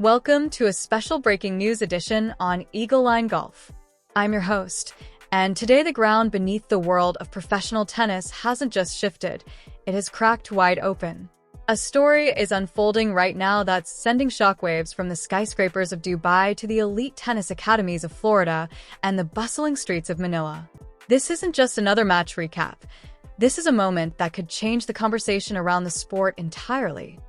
Welcome to a special breaking news edition on Eagle Line Golf. I'm your host, and today the ground beneath the world of professional tennis hasn't just shifted, it has cracked wide open. A story is unfolding right now that's sending shockwaves from the skyscrapers of Dubai to the elite tennis academies of Florida and the bustling streets of Manila. This isn't just another match recap. This is a moment that could change the conversation around the sport entirely.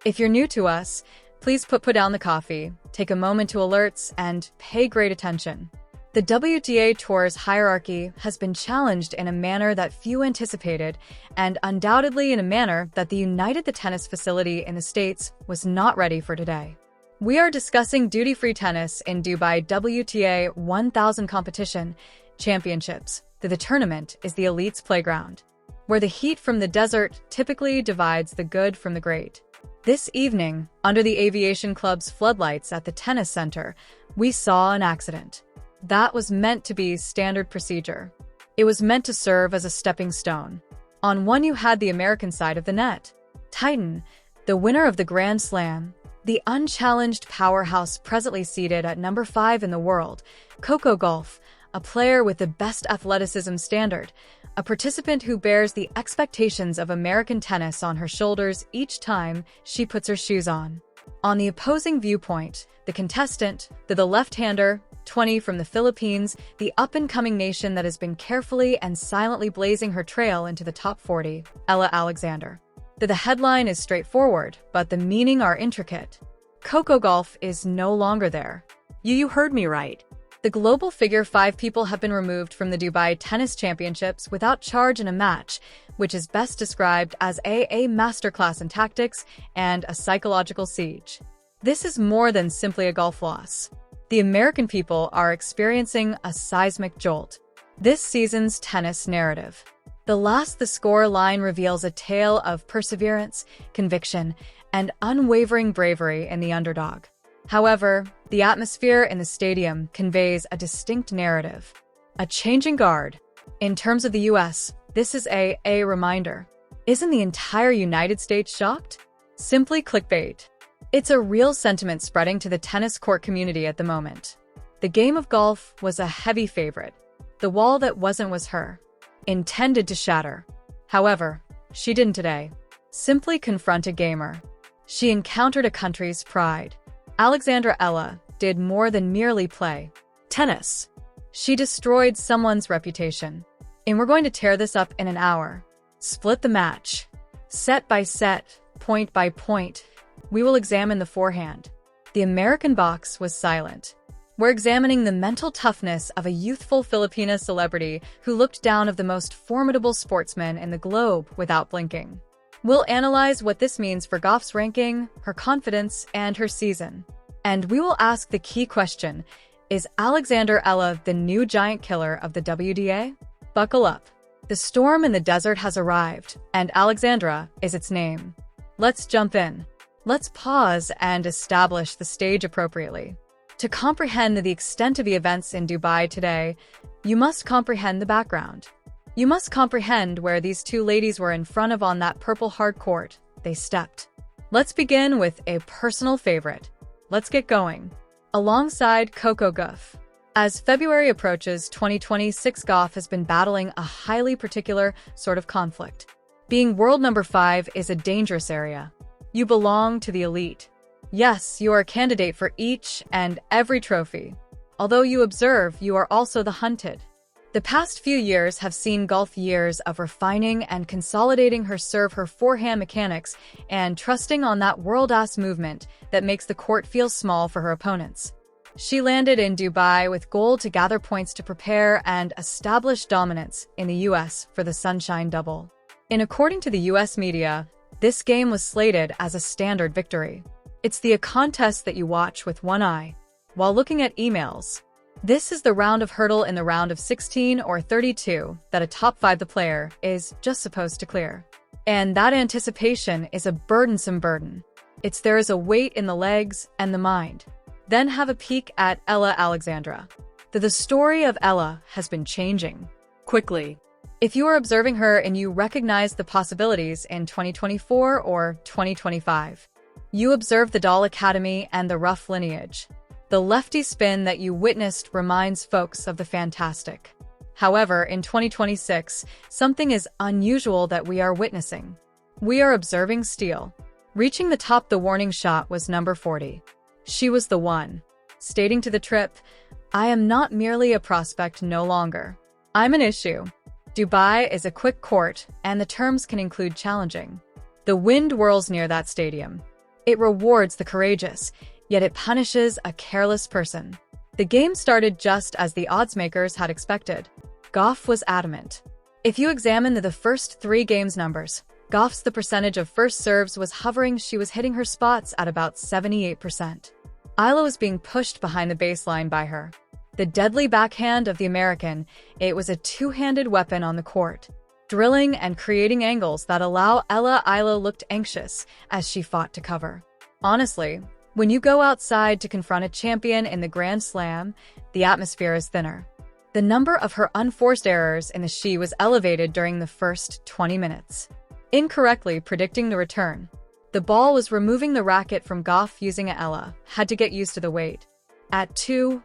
If you're new to us, please put down the coffee, take a moment to alerts, and pay great attention. The WTA Tour's hierarchy has been challenged in a manner that few anticipated, and undoubtedly in a manner that the United the Tennis facility in the States was not ready for today. We are discussing duty-free tennis in Dubai WTA 1000 competition championships. The tournament is the elite's playground, where the heat from the desert typically divides the good from the great. This evening, under the Aviation Club's floodlights at the tennis center, we saw an accident. That was meant to be standard procedure. It was meant to serve as a stepping stone. On one you had the American side of the net. Titan, the winner of the Grand Slam, the unchallenged powerhouse presently seated at number 5 in the world, Coco Gauff, a player with the best athleticism standard, a participant who bears the expectations of American tennis on her shoulders each time she puts her shoes on. On the opposing viewpoint, the contestant, the left-hander, 20 from the Philippines, the up-and-coming nation that has been carefully and silently blazing her trail into the top 40, Alexandra. The headline is straightforward, but the meaning are intricate. Coco Gauff is no longer there. You heard me right. The global figure 5 people have been removed from the Dubai Tennis Championships without charge in a match, which is best described as a masterclass in tactics and a psychological siege. This is more than simply a golf loss. The American people are experiencing a seismic jolt. This season's tennis narrative. The score line reveals a tale of perseverance, conviction, and unwavering bravery in the underdog. However, the atmosphere in the stadium conveys a distinct narrative. A changing guard. In terms of the US, this is a reminder. Isn't the entire United States shocked? Simply clickbait. It's a real sentiment spreading to the tennis court community at the moment. The game of golf was a heavy favorite. The wall that wasn't was her. Intended to shatter. However, she didn't today. Simply confront a gamer. She encountered a country's pride. Alexandra Eala did more than merely play tennis. She destroyed someone's reputation. And we're going to tear this up in an hour. Split the match. Set by set, point by point. We will examine the forehand. The American box was silent. We're examining the mental toughness of a youthful Filipina celebrity who looked down of the most formidable sportsmen in the globe without blinking. We'll analyze what this means for Gauff's ranking, her confidence, and her season. And we will ask the key question, is Alexandra Eala the new giant killer of the WTA? Buckle up. The storm in the desert has arrived, and Alexandra is its name. Let's jump in. Let's pause and establish the stage appropriately. To comprehend the extent of the events in Dubai today, you must comprehend the background. You must comprehend where these two ladies were in front of on that purple hard court. They stepped. Let's begin with a personal favorite. Let's get going. Alongside Coco Gauff. As February approaches 2026, Gauff has been battling a highly particular sort of conflict. Being world number 5 is a dangerous area. You belong to the elite. Yes, you are a candidate for each and every trophy. Although you observe, you are also the hunted. The past few years have seen Gauff years of refining and consolidating her forehand mechanics and trusting on that world-ass movement that makes the court feel small for her opponents. She landed in Dubai with goal to gather points to prepare and establish dominance in the US for the Sunshine Double. According to the US media, this game was slated as a standard victory. It's a contest that you watch with one eye while looking at emails. This is the round of hurdle in the round of 16 or 32 that a top 5 the player is just supposed to clear. And that anticipation is a burdensome burden. There is a weight in the legs and the mind. Then have a peek at Alexandra. The story of Eala has been changing quickly. If you are observing her and you recognize the possibilities in 2024 or 2025, You observe the doll academy and the rough lineage. The lefty spin that you witnessed reminds folks of the fantastic. However, in 2026, something is unusual that we are witnessing. We are observing steel. Reaching the top, the warning shot was number 40. She was the one. Stating to the trip, "I am not merely a prospect no longer. I'm an issue." Dubai is a quick court, and the terms can include challenging. The wind whirls near that stadium. It rewards the courageous, yet it punishes a careless person. The game started just as the oddsmakers had expected. Gauff was adamant. If you examine the first 3 games numbers, Gauff's the percentage of first serves was hovering. She was hitting her spots at about 78%. Eala was being pushed behind the baseline by her. The deadly backhand of the American, it was a two-handed weapon on the court, drilling and creating angles that allow Eala looked anxious as she fought to cover. Honestly, when you go outside to confront a champion in the Grand Slam, the atmosphere is thinner. The number of her unforced errors in the she was elevated during the first 20 minutes. Incorrectly predicting the return. The ball was removing the racket from Gauff using Eala, had to get used to the weight. At 2,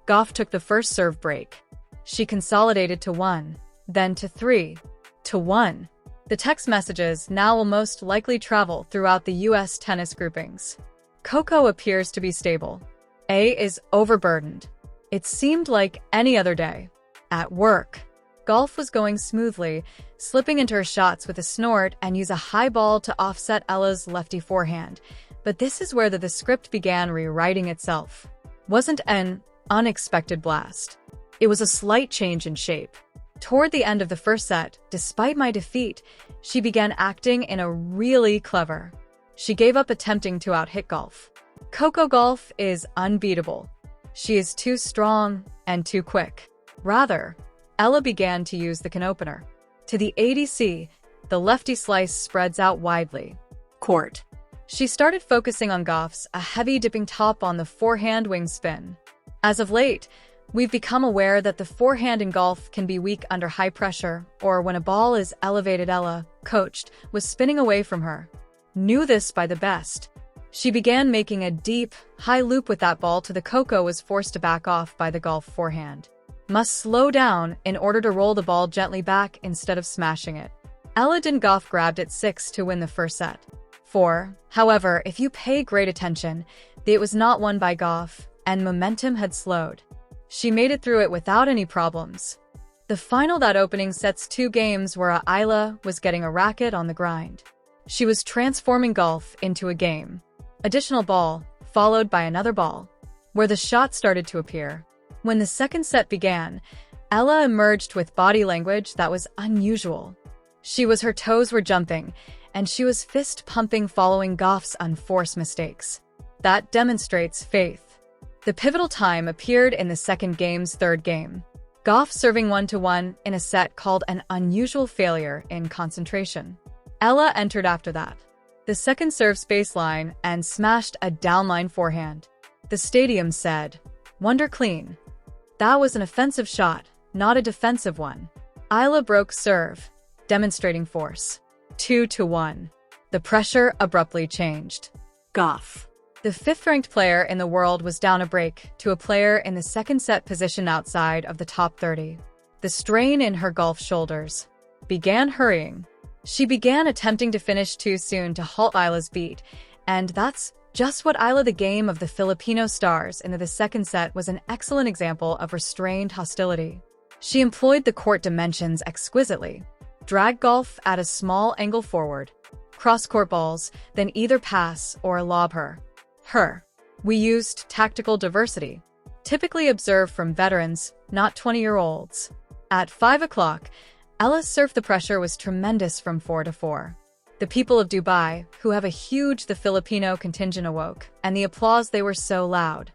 Gauff took the first serve break. She consolidated to 1, then to 3, to 1. The text messages now will most likely travel throughout the U.S. tennis groupings. Coco appears to be stable. A is overburdened. It seemed like any other day. At work, Gauff was going smoothly, slipping into her shots with a snort and use a high ball to offset Ella's lefty forehand. But this is where the script began rewriting itself. Wasn't an unexpected blast. It was a slight change in shape. Toward the end of the first set, despite my defeat, she began acting in a really clever. She gave up attempting to out-hit Gauff. Coco Gauff is unbeatable. She is too strong and too quick. Rather, Eala began to use the can opener. To the ADC, the lefty slice spreads out widely. Court. She started focusing on Gauff's a heavy dipping top on the forehand wing spin. As of late, we've become aware that the forehand in Gauff can be weak under high pressure or when a ball is elevated. Eala, coached, was spinning away from her. Knew this by the best. She began making a deep, high loop with that ball to the Coco was forced to back off by the Gauff forehand. Must slow down in order to roll the ball gently back instead of smashing it. Eala didn't. Gauff grabbed at 6 to win the first set. 4. However, if you pay great attention, it was not won by Gauff, and momentum had slowed. She made it through it without any problems. The final that opening set's 2 games where Eala was getting a racket on the grind. She was transforming Gauff into a game. Additional ball, followed by another ball, where the shot started to appear. When the second set began, Eala emerged with body language that was unusual. Her toes were jumping, and she was fist-pumping following Gauff's unforced mistakes. That demonstrates faith. The pivotal time appeared in the second game's third game. Gauff serving 1-1 in a set called an unusual failure in concentration. Eala entered after that. The second serves baseline and smashed a downline forehand. The stadium said, "Wonder clean." That was an offensive shot, not a defensive one. Eala broke serve, demonstrating force. 2-1. The pressure abruptly changed. Gauff. The 5th-ranked player in the world was down a break to a player in the second set position outside of the top 30. The strain in her Gauff shoulders began hurrying. She began attempting to finish too soon to halt Eala's beat, and that's just what Eala. The game of the Filipino stars into the second set was an excellent example of restrained hostility. She employed the court dimensions exquisitely. Dragged Gauff at a small angle forward. Cross-court balls, then either pass or lob her. We used tactical diversity, typically observed from veterans, not 20-year-olds. At 5 o'clock, Eala's serve the pressure was tremendous from 4-4. The people of Dubai, who have a huge the Filipino contingent, awoke, and the applause they were so loud.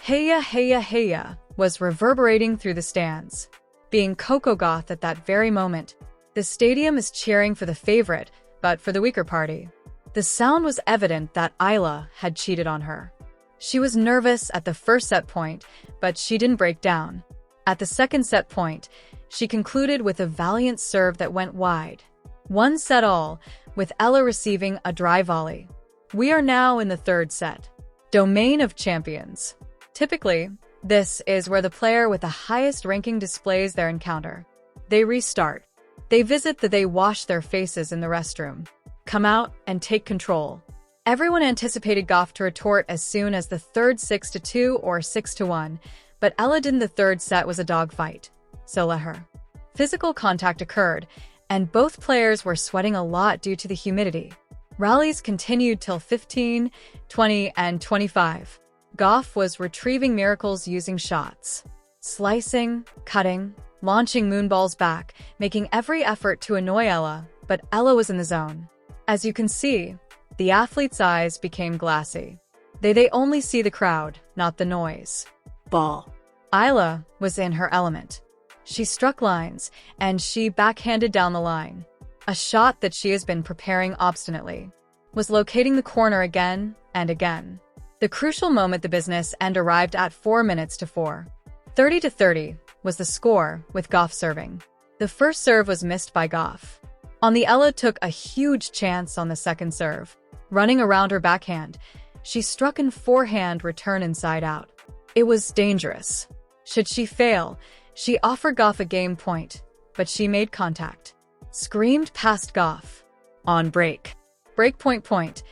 "Heya, heya, heya," was reverberating through the stands. Being Coco Gauff at that very moment, the stadium is cheering for the favorite, but for the weaker party. The sound was evident that Eala had cheated on her. She was nervous at the first set point, but she didn't break down. At the second set point, she concluded with a valiant serve that went wide. 1 set all, with Eala receiving a dry volley. We are now in the third set. Domain of Champions. Typically, this is where the player with the highest ranking displays their encounter. They restart. They they wash their faces in the restroom. Come out and take control. Everyone anticipated Gauff to retort as soon as the third 6-2 or 6-1, but Eala didn't. The third set was a dogfight, so let her. Physical contact occurred, and both players were sweating a lot due to the humidity. Rallies continued till 15, 20, and 25. Gauff was retrieving miracles using shots. Slicing, cutting, launching moonballs back, making every effort to annoy Eala, but Eala was in the zone. As you can see, the athlete's eyes became glassy. They only see the crowd, not the noise. Ball. Eala was in her element. She struck lines, and she backhanded down the line. A shot that she has been preparing obstinately. Was locating the corner again and again. The crucial moment the business end arrived at 4 minutes to 4. 30-30 was the score, with Gauff serving. The first serve was missed by Gauff. Eala took a huge chance on the second serve. Running around her backhand, she struck in forehand return inside out. It was dangerous. Should she fail, she offered Gauff a game point, but she made contact. Screamed past Gauff. On break. Point.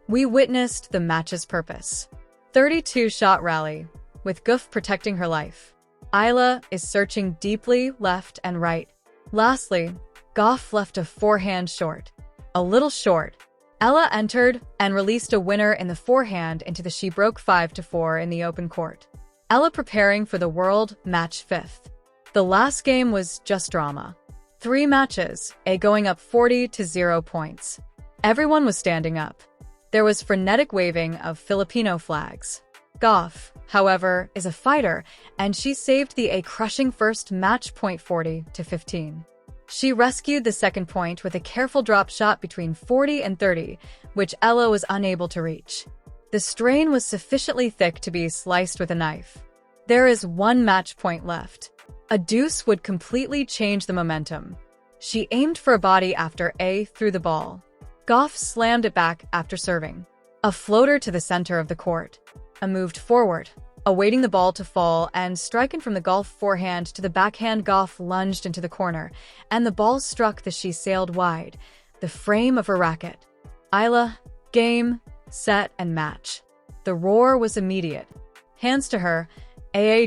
We witnessed the match's purpose. 32-shot rally, with Gauff protecting her life. Eala is searching deeply left and right. Lastly, Gauff left a forehand short. A little short. Eala entered and released a winner in the forehand into the she broke 5-4 in the open court. Eala preparing for the World Match 5th. The last game was just drama. 3 matches, going up 40-0 points. Everyone was standing up. There was frenetic waving of Filipino flags. Gauff, however, is a fighter, and she saved the crushing first match point 40-15. She rescued the second point with a careful drop shot between 40 and 30, which Eala was unable to reach. The strain was sufficiently thick to be sliced with a knife. There is 1 match point left. A deuce would completely change the momentum. She aimed for a body after threw the ball. Gauff slammed it back after serving. A floater to the center of the court. A moved forward, awaiting the ball to fall and striking from the Gauff forehand to the backhand. Gauff lunged into the corner, and the ball struck the she sailed wide, the frame of her racket. Eala, game, set, and match. The roar was immediate. Hands to her,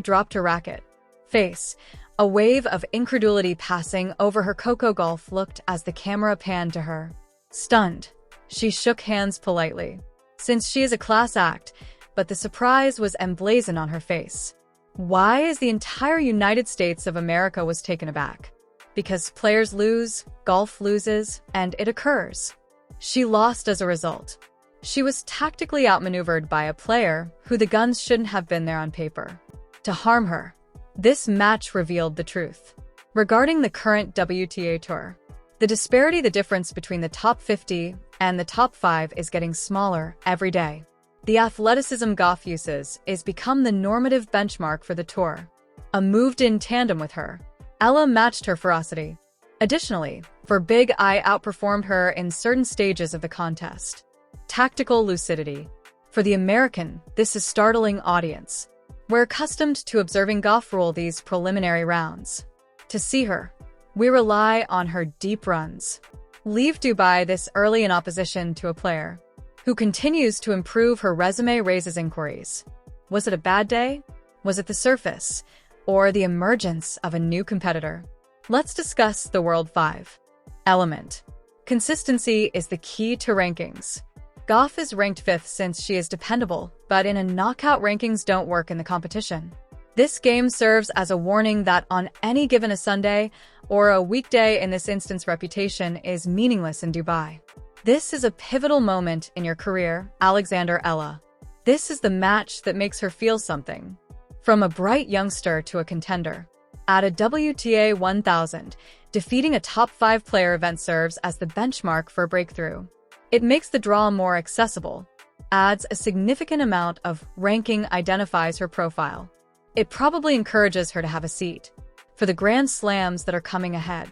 dropped her racket. Face, a wave of incredulity passing over her. Coco Gauff looked as the camera panned to her. Stunned, she shook hands politely. Since she is a class act, but the surprise was emblazoned on her face. Why is the entire United States of America was taken aback? Because players lose, Gauff loses, and it occurs. She lost as a result. She was tactically outmaneuvered by a player who the guns shouldn't have been there on paper. To harm her. This match revealed the truth. Regarding the current WTA Tour, the difference between the top 50 and the top 5 is getting smaller every day. The athleticism Gauff uses is become the normative benchmark for the tour. A moved in tandem with her. Eala matched her ferocity. Additionally, for Big I outperformed her in certain stages of the contest. Tactical lucidity. For the American, this is startling audience. We're accustomed to observing Gauff rule these preliminary rounds. To see her, we rely on her deep runs. Leave Dubai this early in opposition to a player who continues to improve her resume raises inquiries. Was it a bad day? Was it the surface? Or the emergence of a new competitor? Let's discuss the World 5. Element. Consistency is the key to rankings. Gauff is ranked 5th since she is dependable, but in a knockout rankings don't work in the competition. This game serves as a warning that on any given a Sunday or a weekday, in this instance reputation is meaningless in Dubai. This is a pivotal moment in your career, Alexandra Eala. This is the match that makes her feel something. From a bright youngster to a contender. At a WTA 1000, defeating a top 5 player event serves as the benchmark for a breakthrough. It makes the draw more accessible, adds a significant amount of ranking, identifies her profile. It probably encourages her to have a seat for the Grand Slams that are coming ahead.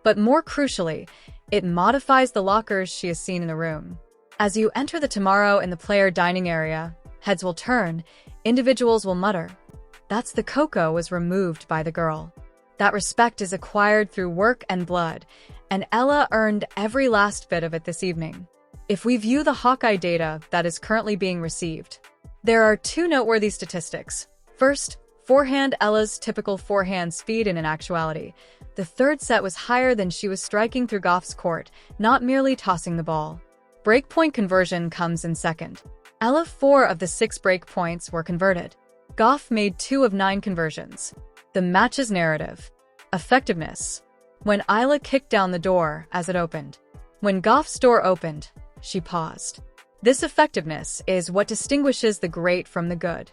But more crucially, it modifies the lockers she has seen in the room. As you enter the tomorrow in the player dining area, heads will turn, individuals will mutter. That's the Coco was removed by the girl. That respect is acquired through work and blood, and Eala earned every last bit of it this evening. If we view the Hawkeye data that is currently being received, there are two noteworthy statistics. First, forehand Eala's typical forehand speed, and in actuality, the third set was higher than she was striking through Gauff's court, not merely tossing the ball. Breakpoint conversion comes in second. Eala 4 of the 6 breakpoints were converted. Gauff made 2 of 9 conversions. The match's narrative. Effectiveness. When Eala kicked down the door as it opened. When Gauff's door opened, she paused. This effectiveness is what distinguishes the great from the good.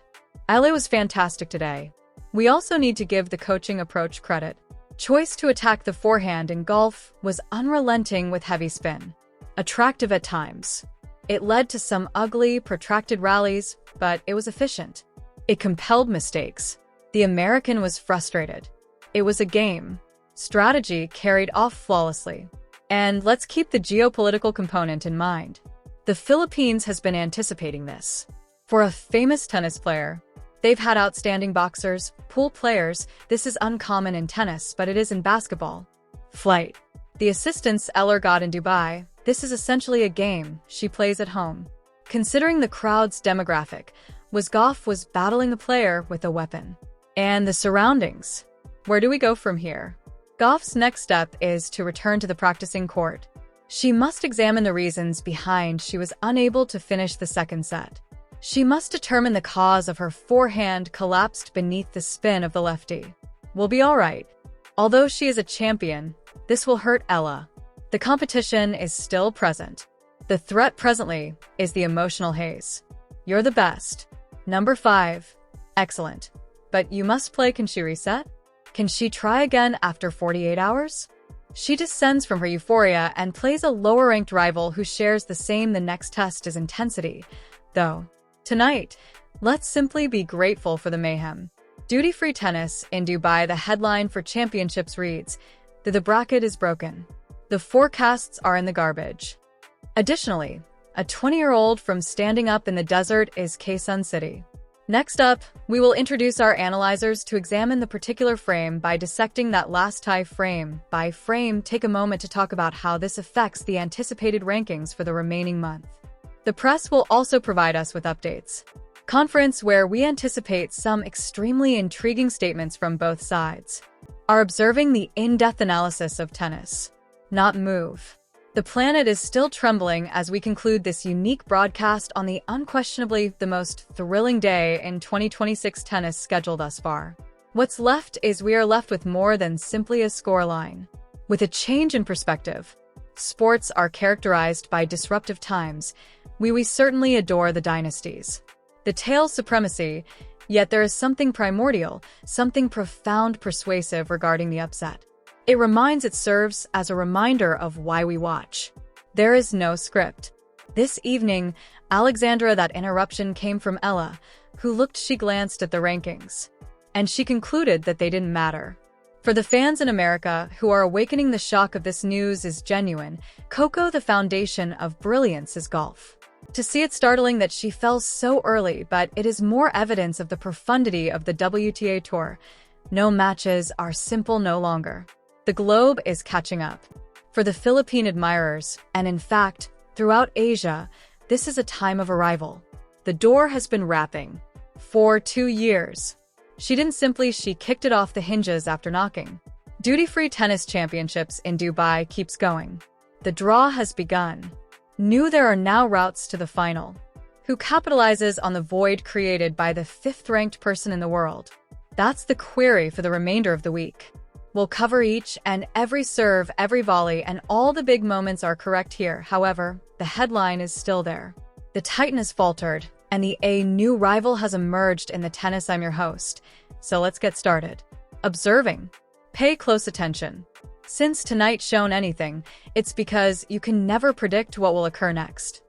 Eala was fantastic today. We also need to give the coaching approach credit. Choice to attack the forehand in golf was unrelenting with heavy spin. Attractive at times. It led to some ugly, protracted rallies, but it was efficient. It compelled mistakes. The American was frustrated. It was a game. Strategy carried off flawlessly. And let's keep the geopolitical component in mind. The Philippines has been anticipating this. For a famous tennis player, they've had outstanding boxers, pool players. This is uncommon in tennis, but it is in basketball. Flight. The assistance Eala got in Dubai, this is essentially a game she plays at home. Considering the crowd's demographic, Gauff was battling the player with a weapon. And the surroundings. Where do we go from here? Gauff's next step is to return to the practicing court. She must examine the reasons behind she was unable to finish the second set. She must determine the cause of her forehand collapsed beneath the spin of the lefty. We'll be all right. Although she is a champion, this will hurt Eala. The competition is still present. The threat presently is the emotional haze. You're the best. Number 5. Excellent. But you must play. Can she reset? Can she try again after 48 hours? She descends from her euphoria and plays a lower-ranked rival who shares the same. The next test is intensity, though. Tonight, let's simply be grateful for the mayhem. Duty-free tennis in Dubai. The headline for championships reads, "The bracket is broken. The forecasts are in the garbage." Additionally, a 20-year-old from standing up in the desert is Quezon City. Next up, we will introduce our analyzers to examine the particular frame by dissecting that last tie frame by frame. Take a moment to talk about how this affects the anticipated rankings for the remaining month. The press will also provide us with updates. Conference where we anticipate some extremely intriguing statements from both sides. Are observing the in-depth analysis of tennis. Not move. The planet is still trembling as we conclude this unique broadcast on the unquestionably the most thrilling day in 2026 tennis schedule thus far. What's left is we are left with more than simply a scoreline. With a change in perspective. Sports are characterized by disruptive times. We certainly adore the dynasties. The tail's supremacy, yet there is something primordial, something profound persuasive regarding the upset. It serves as a reminder of why we watch. There is no script. This evening, Alexandra, that interruption came from Eala, she glanced at the rankings. And she concluded that they didn't matter. For the fans in America who are awakening, the shock of this news is genuine. Coco, the foundation of brilliance, is golf. To see it startling that she fell so early, but it is more evidence of the profundity of the WTA Tour. No matches are simple no longer. The globe is catching up. For the Philippine admirers, and in fact, throughout Asia, this is a time of arrival. The door has been rapping. For 2 years. She kicked it off the hinges after knocking. Duty-free tennis championships in Dubai keeps going. The draw has begun. There are now routes to the final. Who capitalizes on the void created by the 5th-ranked person in the world? That's the query for the remainder of the week. We'll cover each and every serve, every volley, and all the big moments are correct here. However, the headline is still there. The Titan has faltered, and a new rival has emerged in the tennis. I'm your host, so let's get started. Observing. Pay close attention. Since tonight's shown anything, it's because you can never predict what will occur next.